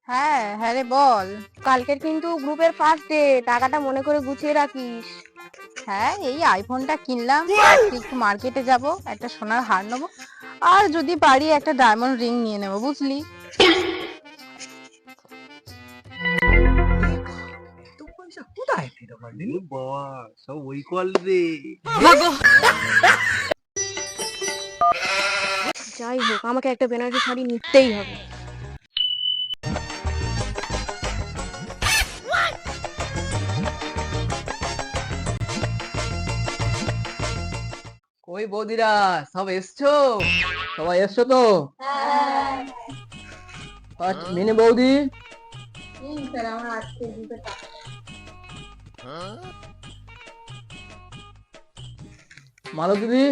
হ্যাঁ হ্যাঁ রে বল। কালকের কিন্তু গ্রুপের ফার্স্ট ডে, টাকাটা মনে করে গুছিয়ে রাখিস। হ্যাঁ, এই আইফোনটা কিনলাম, আজকে একটু মার্কেটে যাব, একটা সোনার হার নেবো, আর যদি পারি একটা ডায়মন্ড রিং নিয়ে নেবো, বুঝলি। তো পয়সা কোথায় পেলো বললি? বাবা সব ওই কল রে। যাই হোক, আমাকে একটা বেনারসি শাড়ি নিতেই হবে। কই বৌদিরা সব এসছো? সবাই এসছো তো? ফার্স্ট মিনি বৌদি। মালক দিদি,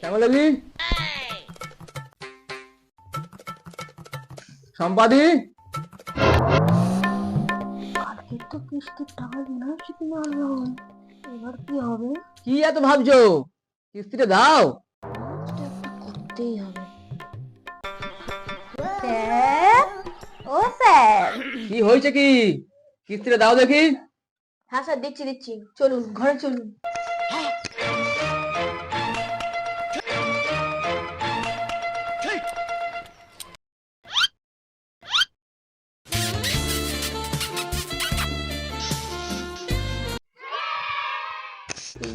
শ্যামলা দিদি, সম্পাদি। কালকের তো কিস্তির টাকা বেনারসি কিনে আনলাম, এবার কি হবে? কি এত ভাবছো? কিস্তিটা দাও। করতেই হবে। ও স্যার, কি হয়েছে কি? কিস্তিটা দাও দেখি। হ্যাঁ স্যার, দিচ্ছি দিচ্ছি, চলুন ঘরে চলুন।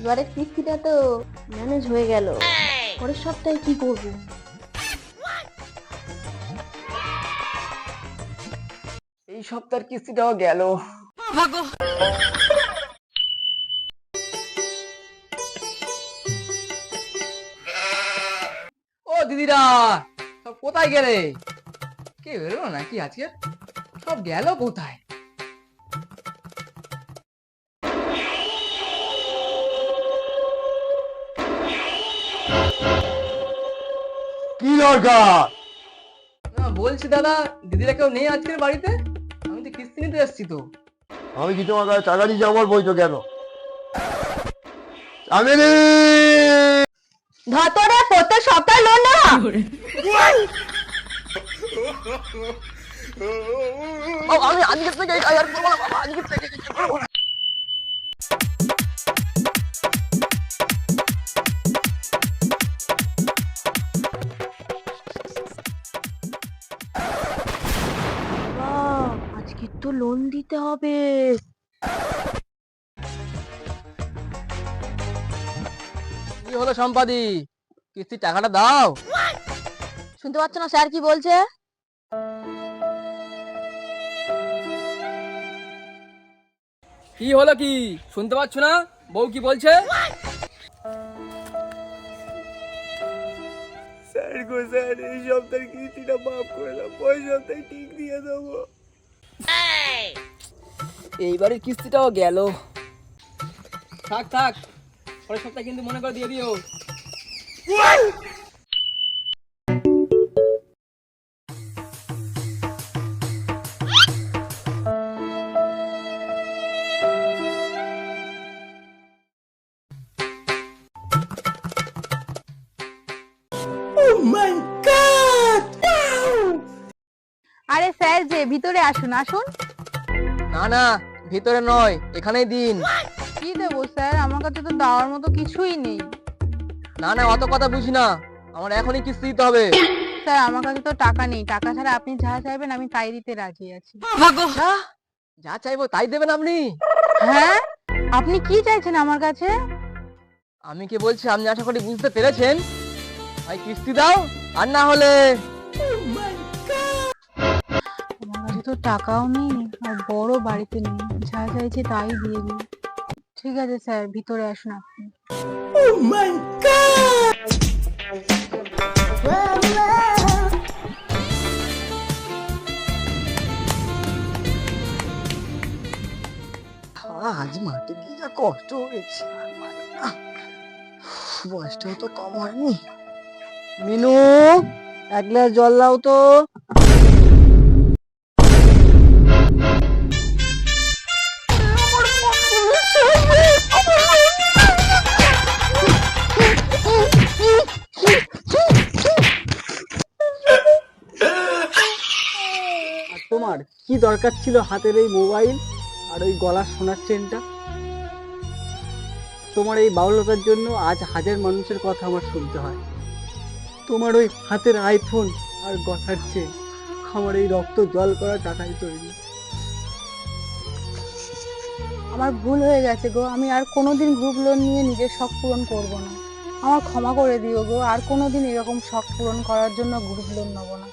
এবারে কিস্তিটা তো ম্যানেজ হয়ে গেল, পরের সপ্তাহে কি করব? এই সপ্তাহের কিস্তিটাও গেল। ও দিদিরা, সব কোথায় গেলে? কে বেরোলো নাকি আজকে? সব গেল কোথায়? কি দরকার? না বলছি দাদা, দিদিরা কেউ নেই আজকের বাড়িতে? আমি তো কিস্তি নিতে এসছি তো। আমি কি তোমার কাছে টাকা দিয়েছি? আমার বইতো কেন? আমি ধতরে প্রত্যেক সপ্তাহে লোন না। আমি আজকে থেকে এই কাজ আর করবো না বাবা, আজকে থেকে করবো না। আজকে তো লোন দিতে হবে। কি হলো সম্পাদি, কিস্তির টাকাটা দাও। শুনতে পাচ্ছ না স্যার কি বলছে? কি হলো কি শুনতে পাচ্ছ না? বউ কি বলছে? স্যার গো স্যার, এই সপ্তাহের কিস্তিটা মাফ করে দাও, পরের সপ্তাহে ঠিক দিয়ে দেবো। এইবারের কিস্তিটাও গেল। থাক থাক, পরের সপ্তাহে কিন্তু মনে করে দিয়ে দিও। আরে স্যার যে, ভিতরে আসুন আসুন। না না, ভিতরে নয়, এখানেই দিন। কি দেবো স্যার, আমার কাছে তো দেওয়ার মতো কিছুই নেই। না না, অত কথা বুঝি না, আমার এখনই কিস্তি দিতে হবে। স্যার আমার কাছে তো টাকা নেই, টাকা ছাড়া আপনি যা চাইবেন আমি তাই দিতে রাজি আছি। যা যা চাইবো তাই দেবেন আপনি? হ্যাঁ, আপনি কি চাইছেন আমার কাছে? আমি কি বলছি আপনি আশা করি বুঝতে পেরেছেন। ভাই কিস্তি দাও, আর না হলে আমার কাছে তো টাকাও নেই, আর বড় বাড়িতে নেই, যা চাইছি তাই দিয়ে দিন। ঠিক আছে স্যার, ভিতরে আসুন আপনি। আজ মাঠে গিয়ে যা কষ্ট হয়েছে, আর পারি না। বয়সটাও তো কম হয়নি। মিনু, এক গ্লাস জল দাও তো। তোমার কি দরকার ছিল হাতের এই মোবাইল আর ওই গলার সোনার চেনটা? তোমার এই বাউলতার জন্য আজ হাজার মানুষের কথা আমার শুনতে হয়। তোমার ওই হাতের আইফোন আর গলার চেন আমার এই রক্ত জল করা টাকায় তৈরি। আমার ভুল হয়ে গেছে গো, আমি আর কোনোদিন গ্রুপ লোন নিয়ে নিজের শখ পূরণ করব না। আমার ক্ষমা করে দিও গো, আর কোনোদিন এরকম শখ পূরণ করার জন্য গ্রুপ লোন নেবো না।